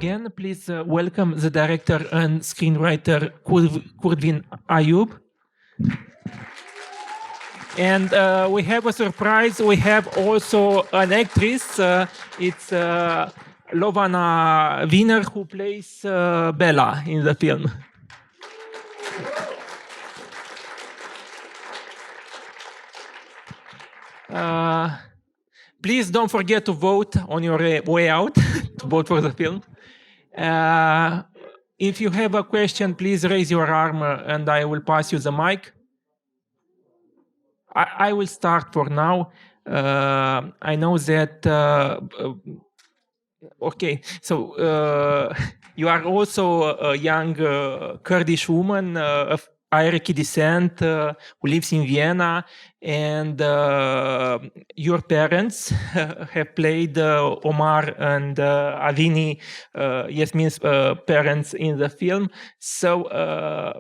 again. Please welcome the director and screenwriter Kurdwin Ayub. And we have a surprise. We have also an actress. It's Law Wallner, who plays Bella in the film. Please don't forget to vote on your way out, to vote for the film. If you have a question, please raise your arm and I will pass you the mic. I will start for now. I know that, okay, so you are also a young Kurdish woman of Iraqi descent who lives in Vienna, and your parents have played Omar and Avini, Yasmin's parents in the film. So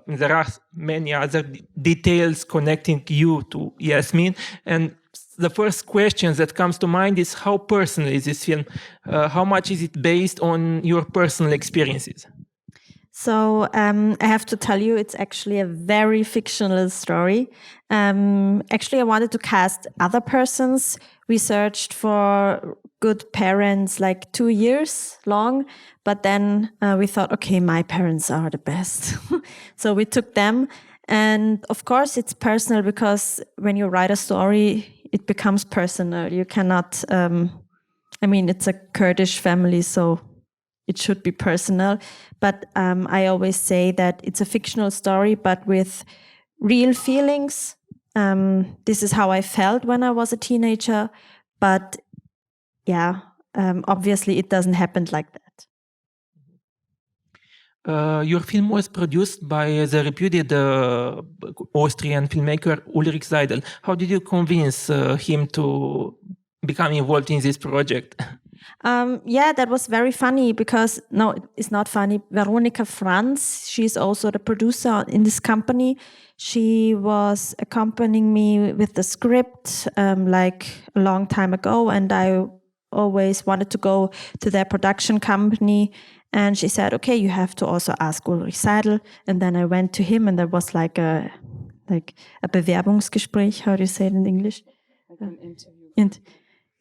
there are many other details connecting you to Yasmin. And the first question that comes to mind is, how personal is this film? How much is it based on your personal experiences? So I have to tell you, it's actually a very fictional story. Actually, I wanted to cast other persons. We searched for good parents like 2 years long, but then we thought, okay, my parents are the best. So we took them. And of course, it's personal because when you write a story, it becomes personal. You cannot, I mean, it's a Kurdish family, so it should be personal. But I always say that it's a fictional story, but with real feelings. This is how I felt when I was a teenager. But yeah, obviously it doesn't happen like that. Your film was produced by the reputed Austrian filmmaker Ulrich Seidel. How did you convince him to become involved in this project? Yeah, that was very funny because, no, it's not funny. Veronika Franz, she's also the producer in this company. She was accompanying me with the script like a long time ago, and I always wanted to go to their production company. And she said, okay, you have to also ask Ulrich Seidel. And then I went to him, and there was like a Bewerbungsgespräch. How do you say it in English? Like an interview.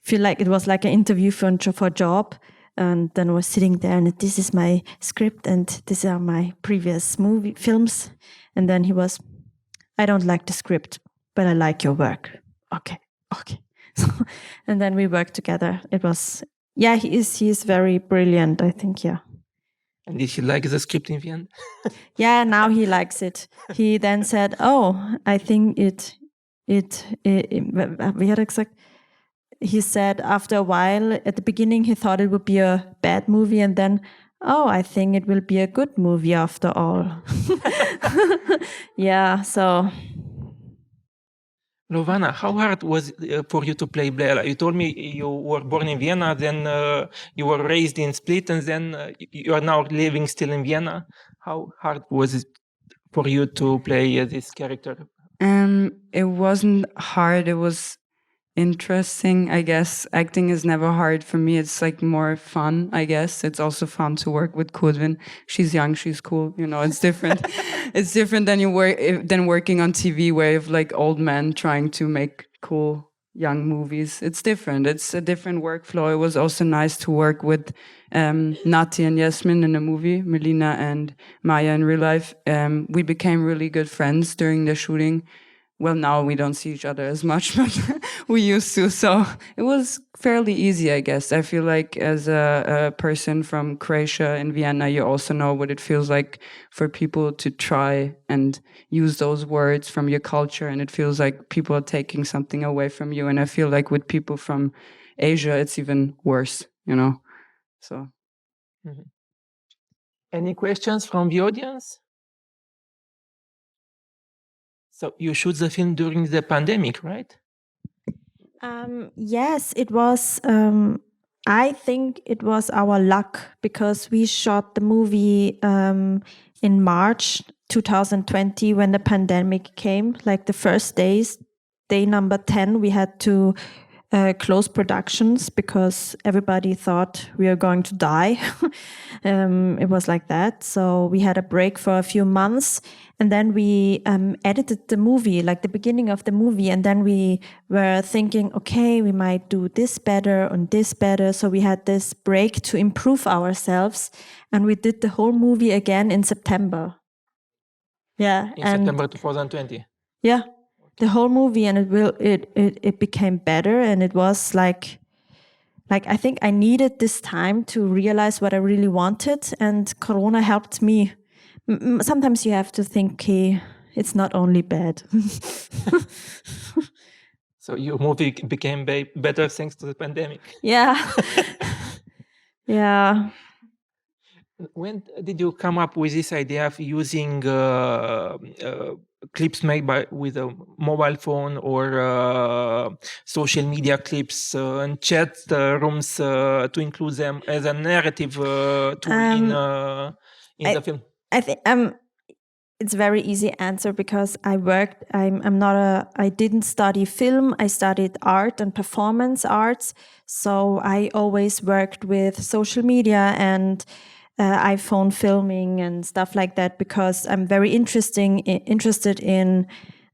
Feel like it was like an interview for a job, and then I was sitting there, and this is my script, and these are my previous films. And then he was, I don't like the script, but I like your work. Okay. So, and then we worked together. It was, yeah, he is very brilliant, I think, yeah. And did he like the script in the end? Yeah, now he likes it. He then said, oh, I think it wie hat gesagt? He said after a while, at the beginning, he thought it would be a bad movie, and then, oh, I think it will be a good movie after all. Yeah, so. Law Wallner, how hard was it for you to play Blair? You told me you were born in Vienna, then you were raised in Split, and then you are now living still in Vienna. How hard was it for you to play this character? It wasn't hard. It was interesting, I guess. Acting is never hard for me. It's like more fun, I guess. It's also fun to work with Kurdwin. She's young, she's cool. You know, it's different. It's different than working on TV, where you have like old men trying to make cool young movies. It's different. It's a different workflow. It was also nice to work with Nati and Yasmin in the movie, Melina and Maya in real life. We became really good friends during the shooting. Well, now we don't see each other as much, but we used to. So it was fairly easy, I guess. I feel like as a person from Croatia in Vienna, you also know what it feels like for people to try and use those words from your culture. And it feels like people are taking something away from you. And I feel like with people from Asia, it's even worse, you know? So. Mm-hmm. Any questions from the audience? So you shoot the film during the pandemic, right? Yes, it was. I think it was our luck because we shot the movie in March 2020 when the pandemic came. Like the first days, day number 10, we had to closed productions because everybody thought we are going to die. It was like that. So we had a break for a few months, and then we edited the movie, like the beginning of the movie. And then we were thinking, okay, we might do this better and this better. So we had this break to improve ourselves, and we did the whole movie again in September. Yeah, in September 2020. Yeah, the whole movie, and it became better, and it was like I think I needed this time to realize what I really wanted, and Corona helped me. Sometimes you have to think, okay, it's not only bad. So your movie became better thanks to the pandemic. Yeah. Yeah. When did you come up with this idea of using clips made with a mobile phone or social media clips and chat rooms to include them as a narrative tool in the film? I think it's a very easy answer because I didn't study film. I studied art and performance arts. So I always worked with social media and iPhone filming and stuff like that because I'm very interested in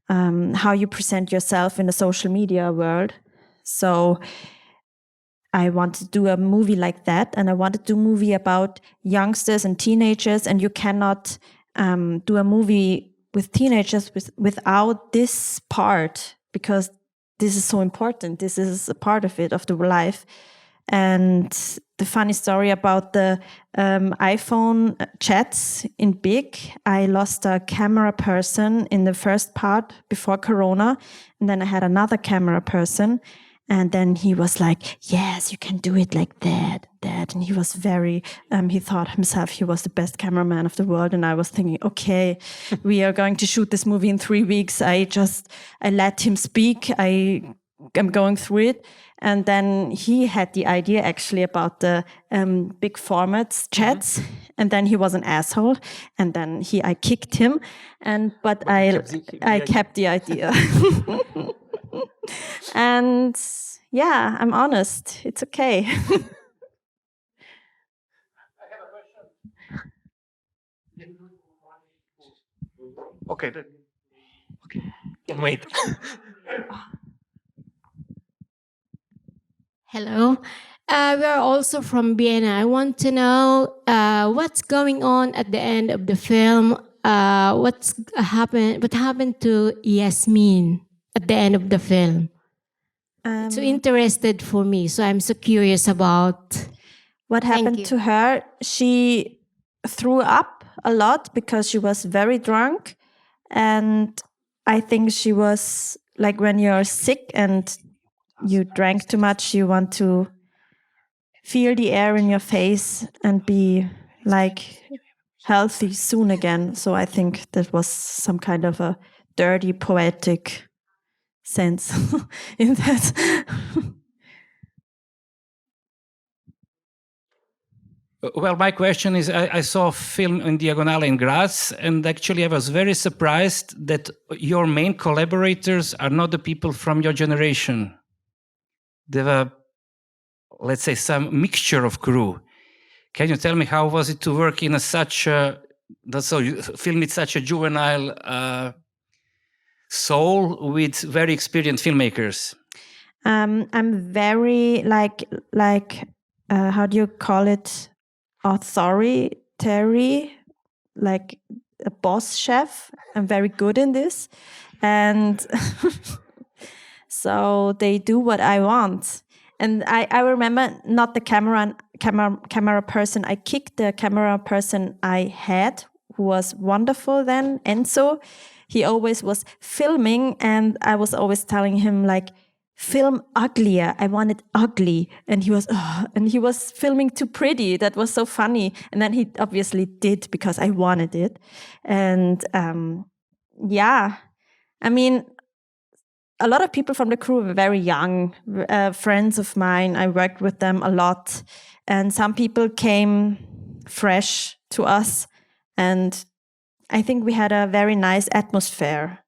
how you present yourself in the social media world. So I wanted to do a movie like that, and I wanted to do a movie about youngsters and teenagers, and you cannot do a movie with teenagers without this part, because this is so important. This is a part of it, of the life. And the funny story about the iPhone chats in Big, I lost a camera person in the first part before Corona, and then I had another camera person. And then he was like, yes, you can do it like that. And he was very, he thought himself he was the best cameraman of the world. And I was thinking, okay, we are going to shoot this movie in 3 weeks. I let him speak. I am going through it. And then he had the idea actually about the big formats chats. Mm-hmm. And then he was an asshole. And then I kicked him. But I kept the idea. And yeah, I'm honest. It's okay. I have a question. Okay. Can wait. Hello. We are also from Vienna. I want to know what's going on at the end of the film. What happened to Yasmin at the end of the film? It's so interested for me, so I'm so curious about what happened to her. She threw up a lot because she was very drunk, and I think she was like, when you're sick and you drank too much, you want to feel the air in your face and be like healthy soon again. So I think that was some kind of a dirty poetic sense in that. Well, my question is, I saw a film in Diagonale in Graz, and actually I was very surprised that your main collaborators are not the people from your generation. There were, let's say, some mixture of crew. Can you tell me how was it to work in you film with such a juvenile soul with very experienced filmmakers? I'm very how do you call it? Authoritarian, like a boss chef. I'm very good in this. And so they do what I want. And I remember not the camera person. I kicked the camera person I had, who was wonderful then, Enzo. He always was filming, and I was always telling him like, film uglier. I want it ugly. And he was filming too pretty. That was so funny. And then he obviously did because I wanted it. And yeah, I mean, a lot of people from the crew were very young, friends of mine. I worked with them a lot. And some people came fresh to us. And I think we had a very nice atmosphere.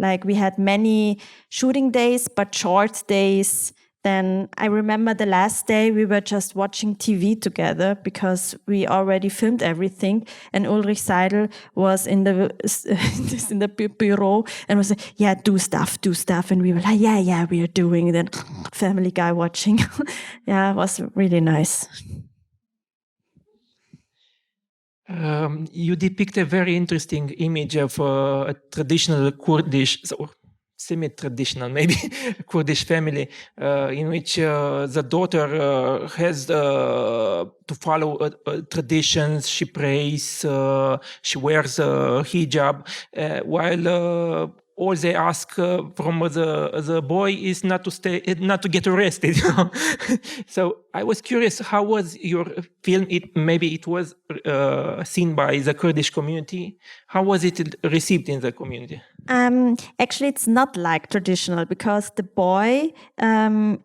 Like, we had many shooting days, but short days, then I remember the last day we were just watching TV together because we already filmed everything, and Ulrich Seidel was in the bureau and was like, yeah, do stuff, and we were like, yeah, we are doing it. And Family Guy watching. Yeah, it was really nice. You depict a very interesting image of a traditional Kurdish, semi-traditional maybe, Kurdish family, in which the daughter has to follow traditions. She prays, she wears hijab, while all they ask from the boy is not to get arrested. So I was curious, how was your film? Maybe it was seen by the Kurdish community. How was it received in the community? Actually, it's not like traditional because the boy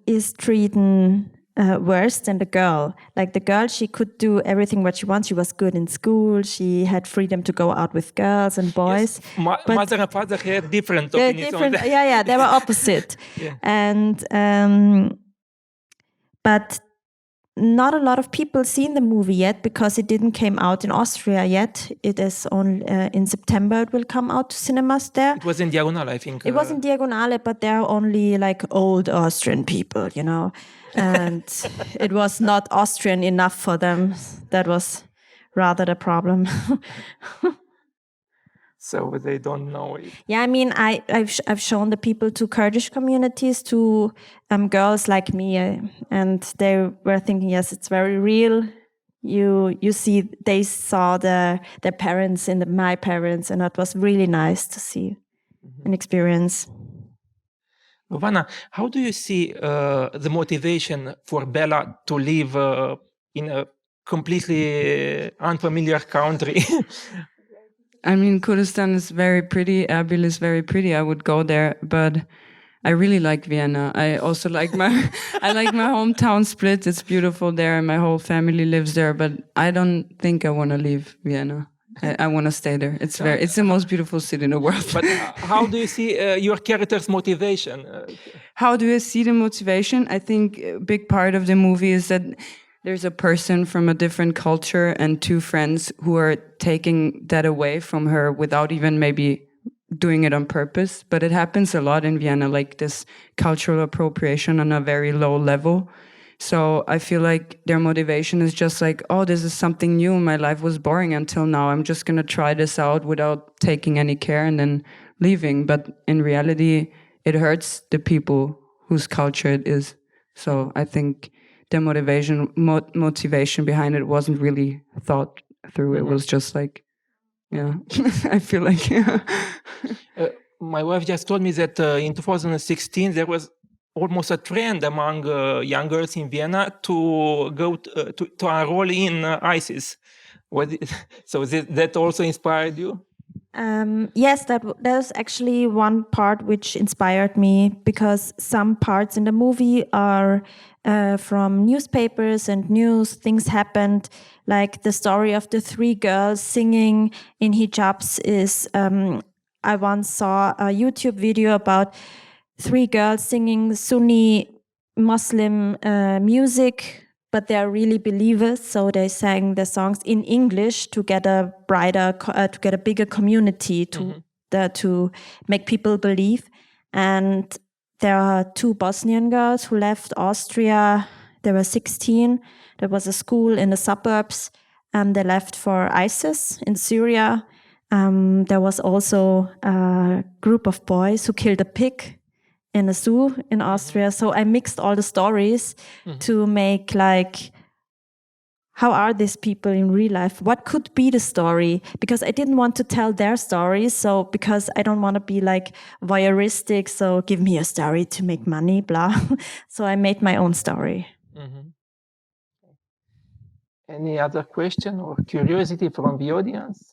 is treated worse than the girl. Like the girl, she could do everything what she wants. She was good in school. She had freedom to go out with girls and boys. Yes. Mother and father had different opinions on that. Yeah, they were opposite. Yeah. And but not a lot of people seen the movie yet because it didn't came out in Austria yet. It is only in September it will come out to cinemas there. It was in Diagonale, I think. It was in Diagonale, but there are only like old Austrian people, and it was not Austrian enough for them. That was rather the problem. So they don't know it. Yeah, I mean, I've shown the people to Kurdish communities, to girls like me, and they were thinking, yes, it's very real. You see, they saw their parents in my parents, and it was really nice to see and experience. Vanna, how do you see the motivation for Bella to live in a completely unfamiliar country? I mean, Kurdistan is very pretty. Erbil is very pretty. I would go there, but I really like Vienna. I also like my hometown Split. It's beautiful there, and my whole family lives there. But I don't think I want to leave Vienna. I want to stay there. It's the most beautiful city in the world. But how do you see your character's motivation? How do I see the motivation? I think a big part of the movie is that there's a person from a different culture and two friends who are taking that away from her without even maybe doing it on purpose. But it happens a lot in Vienna, like this cultural appropriation on a very low level. So I feel like their motivation is just like, oh, this is something new. My life was boring until now. I'm just going to try this out without taking any care and then leaving. But in reality, it hurts the people whose culture it is. So I think the motivation behind it wasn't really thought through. It was just like, yeah, I feel like, yeah. My wife just told me that in 2016 there was almost a trend among young girls in Vienna to go to enroll in ISIS. So that also inspired you? Yes, there's actually one part which inspired me, because some parts in the movie are from newspapers and news. Things happened, like the story of the 3 girls singing in hijabs is, I once saw a YouTube video about 3 girls singing Sunni Muslim music, but they're really believers, so they sang the songs in English to get a bigger community, to make people believe. And there are 2 Bosnian girls who left Austria. They were 16. There was a school in the suburbs. They left for ISIS in Syria. There was also a group of boys who killed a pig in a zoo in Austria. So I mixed all the stories to make like, how are these people in real life? What could be the story? Because I didn't want to tell their stories. So because I don't want to be like voyeuristic. So give me a story to make money, blah. So I made my own story. Mm-hmm. Any other question or curiosity from the audience?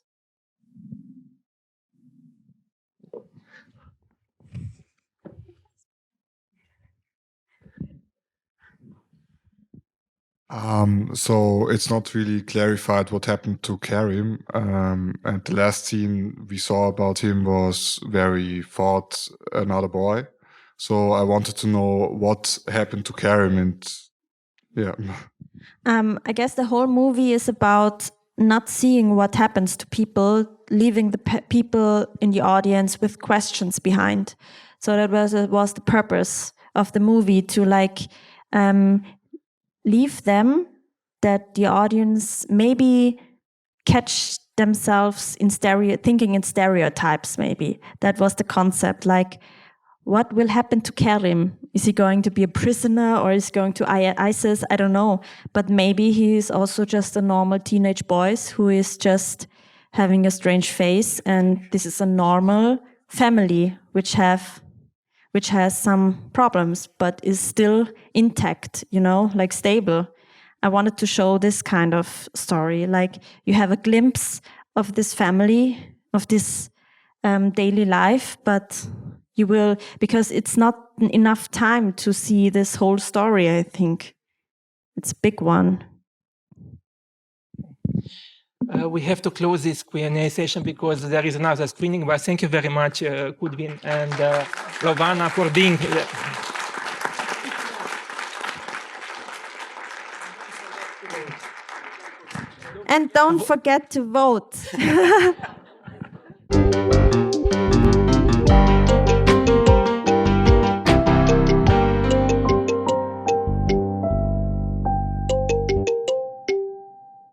So it's not really clarified what happened to Karim. And the last scene we saw about him was where he fought another boy. So I wanted to know what happened to Karim, and yeah. I guess the whole movie is about not seeing what happens to people, leaving the people in the audience with questions behind. So that was the purpose of the movie, to leave them, that the audience maybe catch themselves in thinking in stereotypes. Maybe that was the concept. Like, what will happen to Karim? Is he going to be a prisoner, or is he going to ISIS? I don't know. But maybe he is also just a normal teenage boy who is just having a strange face, and this is a normal family which has some problems but is still intact, like stable. I wanted to show this kind of story. Like, you have a glimpse of this family, of this daily life, but you will, because it's not enough time to see this whole story, I think. It's a big one. We have to close this Q&A session because there is another screening, but thank you very much, Kurdwin and Law Wallner, for being here. And don't forget to vote.